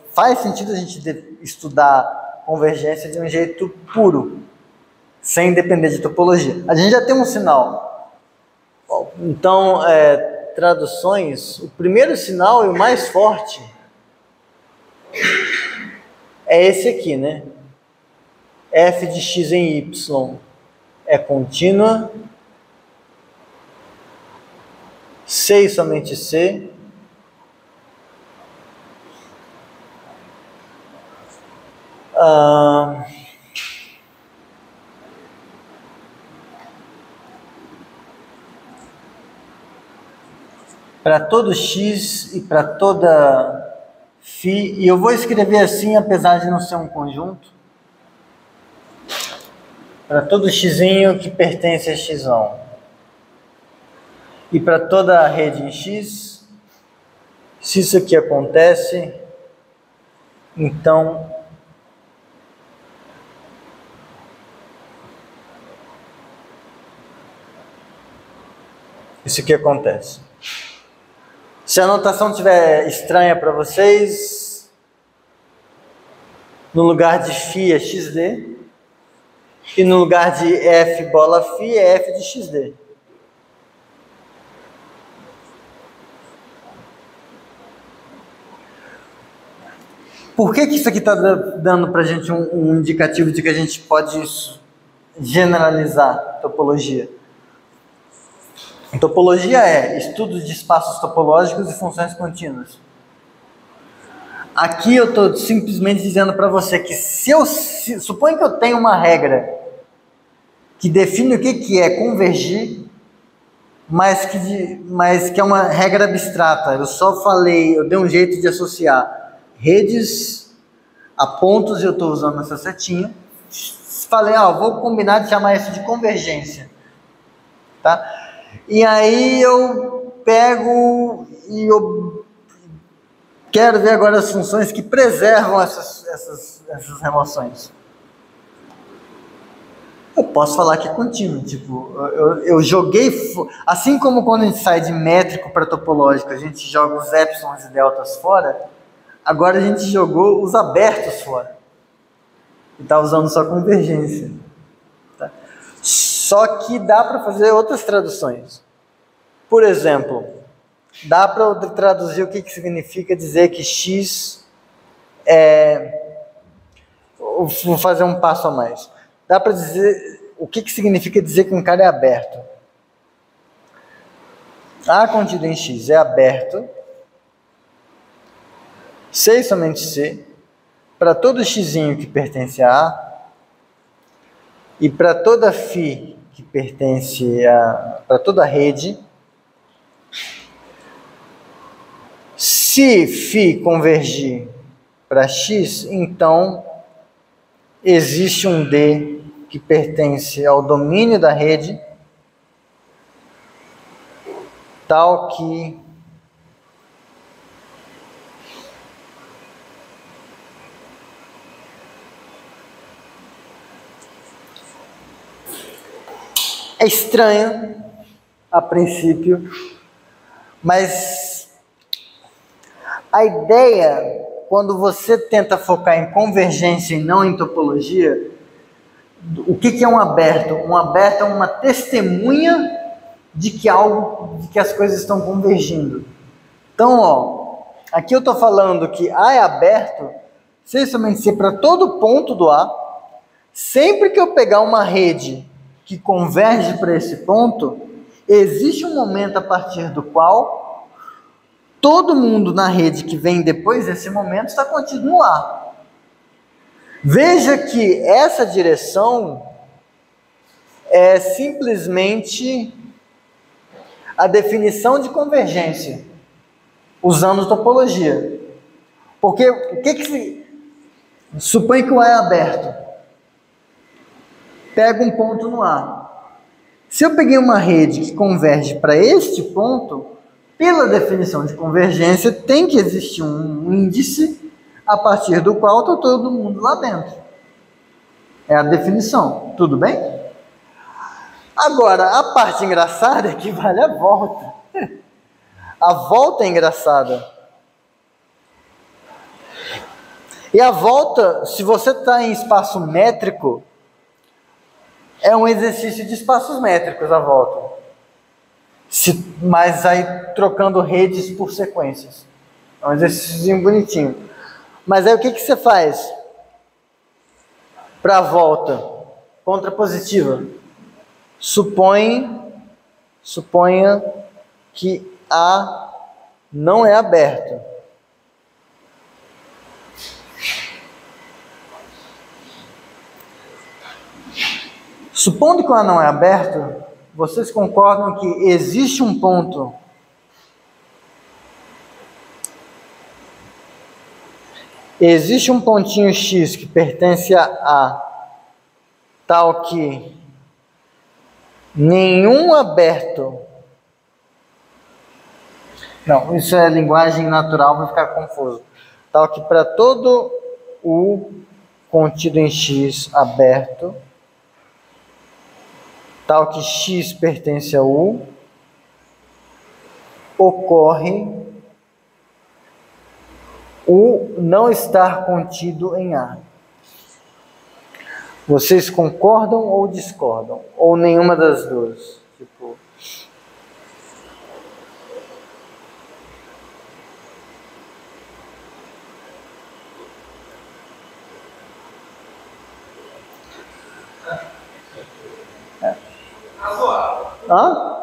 faz sentido a gente estudar convergência de um jeito puro, sem depender de topologia. A gente já tem um sinal. Então, traduções, o primeiro sinal e o mais forte é esse aqui, né? F de x em y é contínua, C e somente C. Para todo x e para toda φ, e eu vou escrever assim, apesar de não ser um conjunto, para todo xzinho que pertence a x1. e para toda a rede em X, se isso aqui acontece, então isso aqui acontece. Se a anotação estiver estranha para vocês, no lugar de φ é xd, e no lugar de f bola φ é f de xd. Por que isso aqui está dando para a gente um indicativo de que a gente pode generalizar topologia? Topologia é estudo de espaços topológicos e funções contínuas. Aqui eu estou simplesmente dizendo para você que suponha que eu tenho uma regra que define o que é convergir, mas que é uma regra abstrata. Eu dei um jeito de associar redes a pontos e eu estou usando essa setinha. Falei, vou combinar de chamar isso de convergência. Tá? E aí eu pego e eu quero ver agora as funções que preservam essas relações. Eu posso falar que é contínuo, tipo, eu joguei, assim como quando a gente sai de métrico para topológico, a gente joga os épsilons e deltas fora, agora a gente jogou os abertos fora. E está usando só convergência. Tá? Só que dá para fazer outras traduções. Por exemplo, dá para traduzir o que significa dizer que X é... Vou fazer um passo a mais. Dá para dizer o que significa dizer que um cara é aberto. A contida em X é aberto, C e somente C, para todo x que pertence a A, e para toda φ que pertence para toda a rede. Se φ convergir para x, então existe um D que pertence ao domínio da rede, tal que é estranho a princípio, mas a ideia, quando você tenta focar em convergência e não em topologia, o que é um aberto? Um aberto é uma testemunha de que as coisas estão convergindo. Então, aqui eu estou falando que A é aberto, se somente se para todo ponto do A, sempre que eu pegar uma rede que converge para esse ponto, existe um momento a partir do qual todo mundo na rede que vem depois desse momento está contido no A. Veja que essa direção é simplesmente a definição de convergência, usando topologia. Porque supõe que o A é aberto. Pega um ponto no A. Se eu peguei uma rede que converge para este ponto, pela definição de convergência, tem que existir um índice a partir do qual está todo mundo lá dentro. É a definição. Tudo bem? Agora, a parte engraçada é que vale a volta. A volta é engraçada. E a volta, se você está em espaço métrico, é um exercício de espaços métricos a volta. Mas aí trocando redes por sequências. É um exercício bonitinho. Mas aí o que você faz para a volta contrapositiva? Suponha que A não é aberto. Supondo que o A não é aberto, vocês concordam que existe um ponto pontinho X que pertence a A, tal que nenhum aberto Não, isso é linguagem natural, vai ficar confuso. Tal que para todo o contido em X aberto, tal que X pertence a U, ocorre o não estar contido em A. Vocês concordam ou discordam? Ou nenhuma das duas? Tipo... Hã?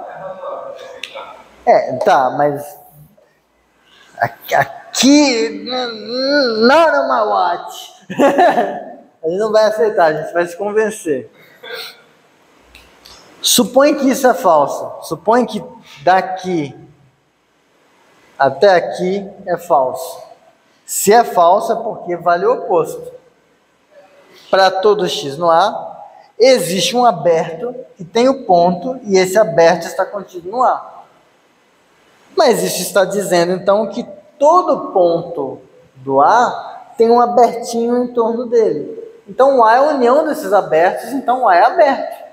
Tá, mas aqui not on my watch. A gente não vai aceitar, a gente vai se convencer. Supõe que isso é falso. Supõe que daqui até aqui é falso. Se é falso é porque vale o oposto. Para todo x no A, existe um aberto que tem o ponto e esse aberto está contido no A. Mas isso está dizendo então que todo ponto do A tem um abertinho em torno dele. Então o A é a união desses abertos, então o A é aberto.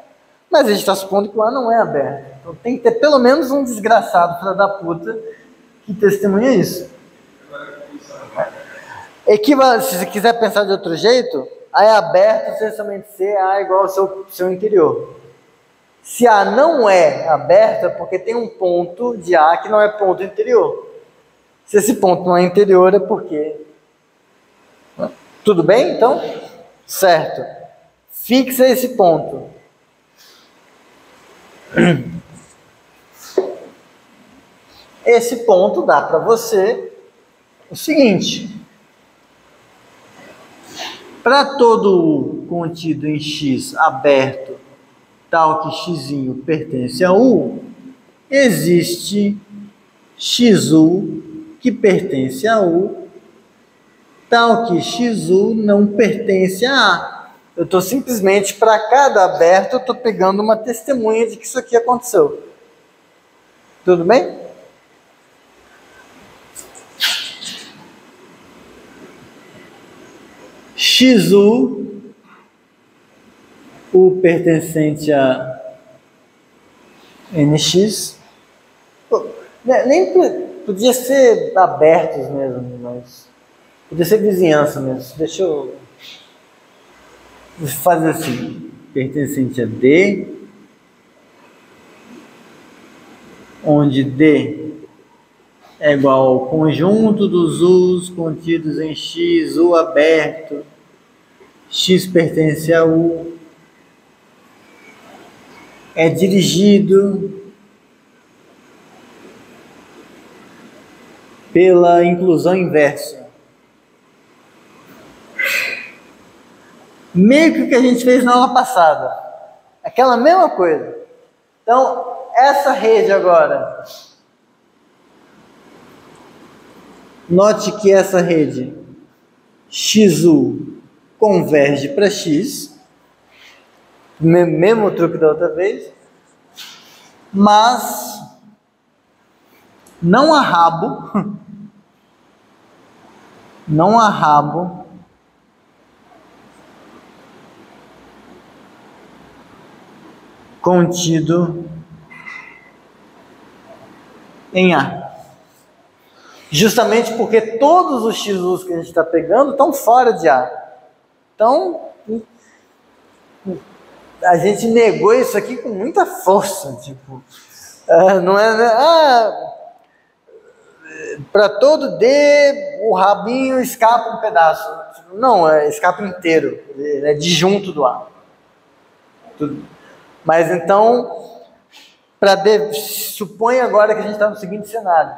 Mas a gente está supondo que o A não é aberto. Então tem que ter pelo menos um desgraçado filho da puta que testemunha isso. Se você quiser pensar de outro jeito, A é aberto, essencialmente C, A é igual ao seu interior. Se A não é aberto, é porque tem um ponto de A que não é ponto interior. Se esse ponto não é interior, é porque... Tudo bem, então? Certo. Fixa esse ponto. Esse ponto dá para você o seguinte. Para todo o contido em X aberto, tal que x pertence a U, existe XU que pertence a U, tal que XU não pertence a A. Eu estou simplesmente, para cada aberto, eu estou pegando uma testemunha de que isso aqui aconteceu. Tudo bem? XU, o pertencente a NX, nem podia ser abertos mesmo, mas podia ser vizinhança mesmo. Deixa eu fazer assim, pertencente a D, onde D é igual ao conjunto dos U's contidos em X, U aberto, X pertence a U, é dirigido pela inclusão inversa. Meio que o que a gente fez na aula passada. Aquela mesma coisa. Então, essa rede agora. Note que essa rede XU converge para X. Mesmo truque da outra vez. Mas não há rabo. Não há rabo contido em A. Justamente porque todos os XUs que a gente está pegando estão fora de A. Então, a gente negou isso aqui com muita força. Tipo, não é... para todo D, o rabinho escapa um pedaço. Não, escapa inteiro. É disjunto do A. Tudo. Mas então, supõe agora que a gente está no seguinte cenário.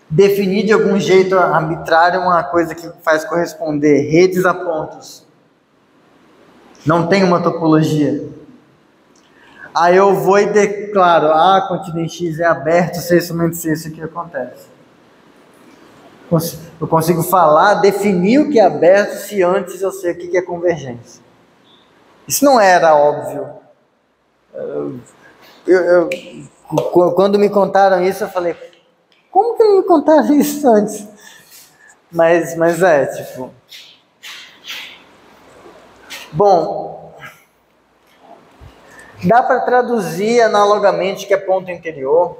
Definir de algum jeito arbitrário uma coisa que faz corresponder redes a pontos. Não tem uma topologia. Aí eu vou e declaro, contido em X é aberto, se somente se isso aqui acontece. Eu consigo falar, definir o que é aberto, se antes eu sei o que é convergência. Isso não era óbvio. Quando me contaram isso, eu falei, Como que não me contaram isso antes? Mas é, tipo... Bom, dá para traduzir analogamente que é ponto interior.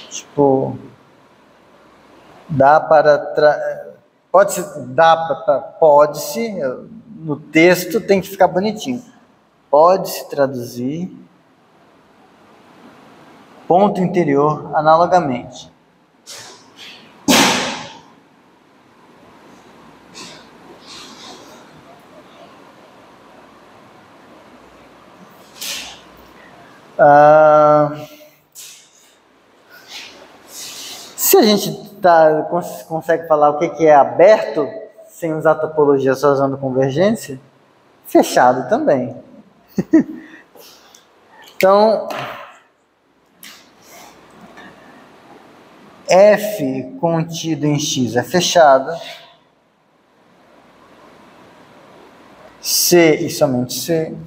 Tipo, dá para... Pode-se, no texto tem que ficar bonitinho. Pode-se traduzir ponto interior analogamente. Se a gente consegue falar o que é aberto sem usar topologia, só usando convergência, fechado também. Então, F contido em X é fechado. C e somente C.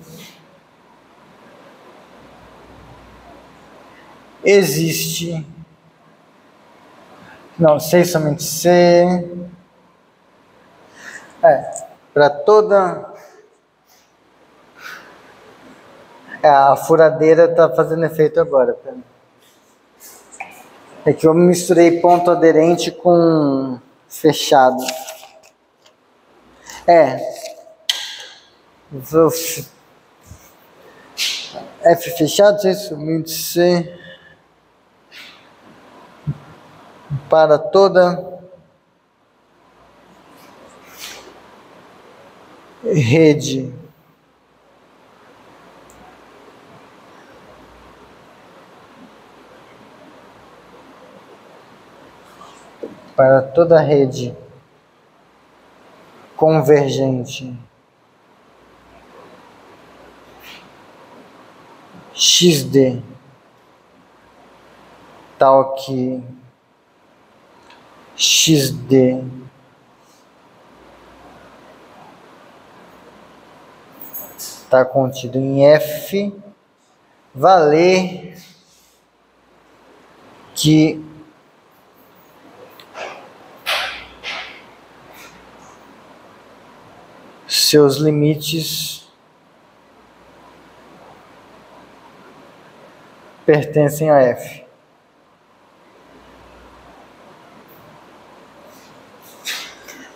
Existe... Não, C e somente C. Para toda... a furadeira está fazendo efeito agora. É que eu misturei ponto aderente com fechado. F fechado, C somente C. Para toda rede convergente XD tal que XD está contido em F, valer que seus limites pertencem a F.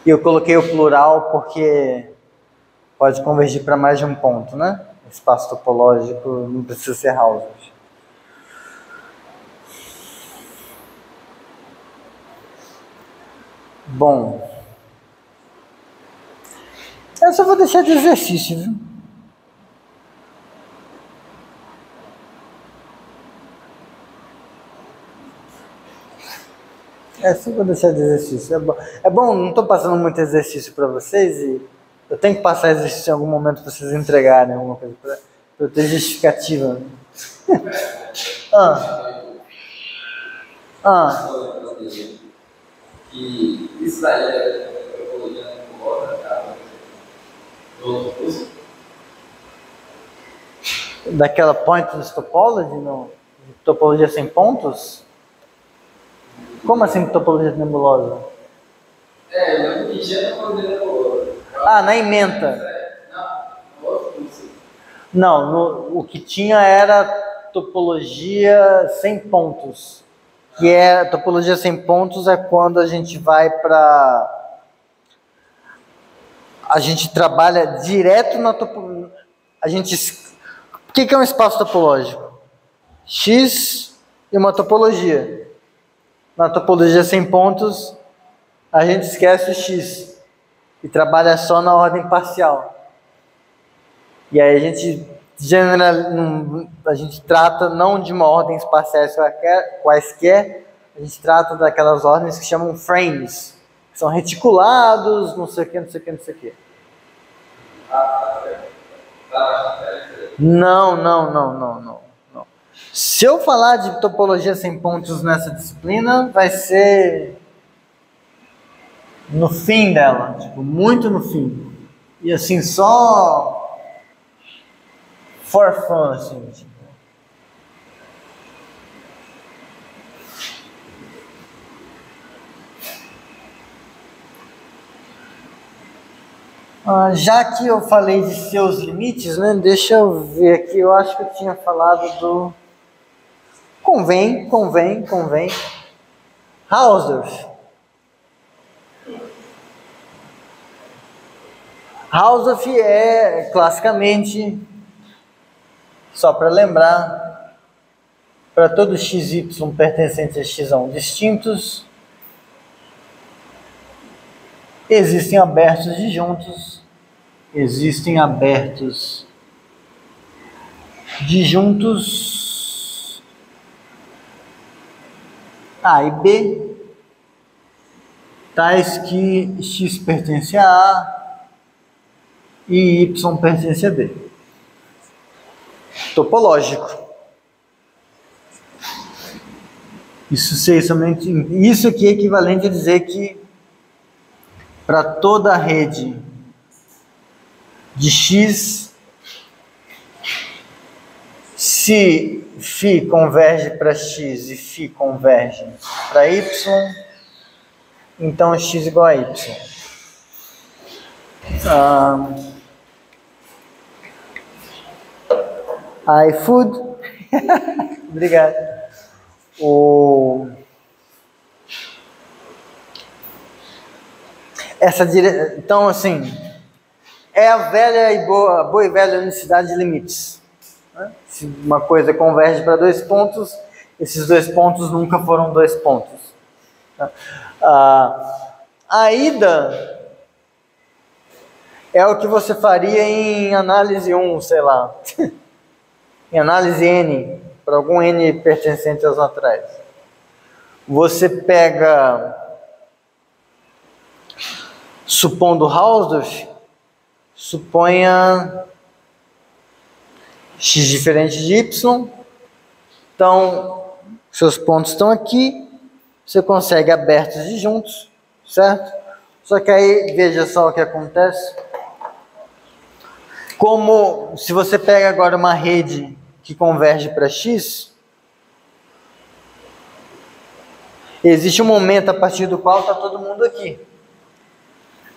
E eu coloquei o plural porque pode convergir para mais de um ponto, né? Espaço topológico não precisa ser houses. Bom, eu só vou deixar de exercício, viu? Só vou deixar de exercício. É bom, não estou passando muito exercício para vocês e eu tenho que passar exercício em algum momento para vocês entregarem alguma coisa para eu ter justificativa. Que isso daí é topologia nebulosa, cara. Daquela pointless topology, não? Topologia sem pontos? Como assim topologia nebulosa? Eu lembro que tinha topologia nebulosa. Na ementa. Não, o que tinha era topologia sem pontos. Que é topologia sem pontos é quando a gente vai para... A gente trabalha direto na topologia. O que é um espaço topológico? X e uma topologia. Na topologia sem pontos, a gente esquece o X e trabalha só na ordem parcial. E aí a gente trata não de uma ordem parciais quaisquer, a gente trata daquelas ordens que chamam frames, que são reticulados, não sei o que, não sei o que, não sei o que. Não. Se eu falar de topologia sem pontos nessa disciplina, vai ser no fim dela, tipo, muito no fim. E assim, só for fun, assim, tipo. Já que eu falei de seus limites, né? Deixa eu ver aqui. Eu acho que eu tinha falado do convém. Hausdorff. Hausdorff é classicamente, só para lembrar, para todo xy pertencente a x1 distintos, existem abertos disjuntos, A e B, tais que x pertence a A e y pertence a B. Topológico. Isso aqui é equivalente a dizer que para toda a rede de x, se φ converge para x e φ converge para y, então x igual a y. iFood. Obrigado. Então, assim, é a velha e boa e velha unicidade de limites. Né? Se uma coisa converge para dois pontos, esses dois pontos nunca foram dois pontos. A ida é o que você faria em análise 1, sei lá, em análise N, para algum N pertencente aos atrás. Você pega, supondo Hausdorff, suponha x diferente de y, então seus pontos estão aqui, você consegue abertos disjuntos, certo? Só que aí, veja só o que acontece. Como se você pega agora uma rede que converge para x, existe um momento a partir do qual está todo mundo aqui.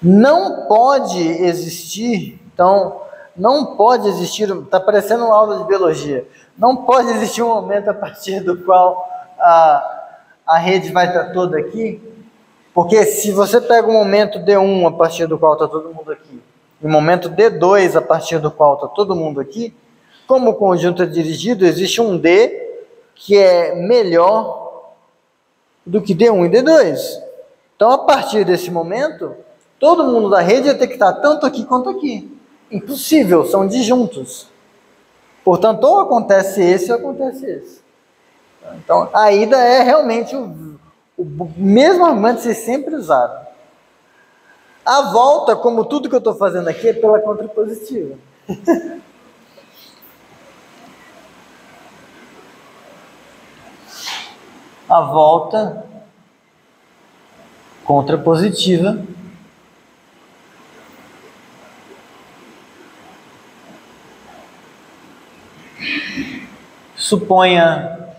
Não pode existir, está parecendo uma aula de biologia, não pode existir um momento a partir do qual a rede vai estar toda aqui, porque se você pega o momento D1 a partir do qual está todo mundo aqui, e o momento D2 a partir do qual está todo mundo aqui, como o conjunto é dirigido, existe um D que é melhor do que D1 e D2. Então, a partir desse momento, todo mundo da rede vai ter que estar tanto aqui quanto aqui. Impossível, são disjuntos. Portanto, ou acontece esse ou acontece esse. Então, a ida é realmente o mesmo argumento ser sempre usado. A volta, como tudo que eu estou fazendo aqui, é pela contrapositiva. A volta contrapositiva suponha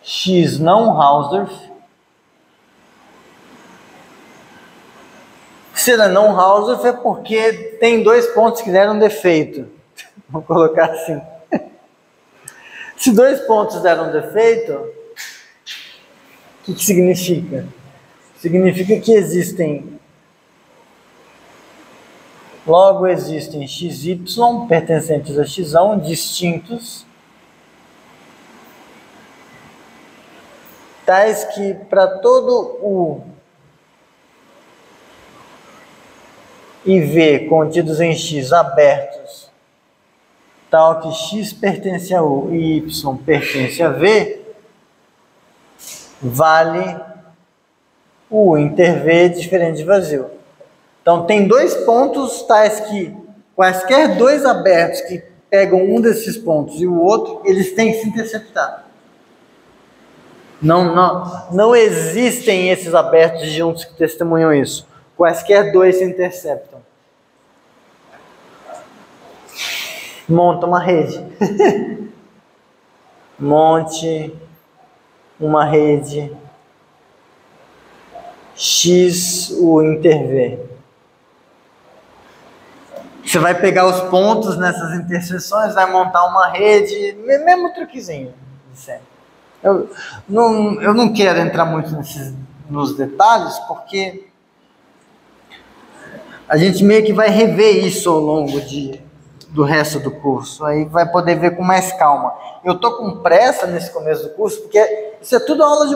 x não Hausdorff. Se ela não Hausdorff é porque tem dois pontos que deram defeito. Vou colocar assim. Se dois pontos deram defeito, o que significa? Significa que logo existem xy pertencentes a x1 distintos, tais que para todo U e V contidos em x abertos, tal que x pertence a U e y pertence a V, vale o inter V diferente de vazio. Então, tem dois pontos tais que quaisquer dois abertos que pegam um desses pontos e o outro, eles têm que se interceptar. Não existem esses abertos juntos que testemunham isso. Quaisquer dois se interceptam. Monta uma rede. Monte uma rede X, o inter V. Você vai pegar os pontos nessas interseções, vai montar uma rede, mesmo truquezinho de sempre. Eu não quero entrar muito nos detalhes, porque a gente meio que vai rever isso ao longo do resto do curso. Aí vai poder ver com mais calma. Eu tô com pressa nesse começo do curso, porque isso é tudo aula de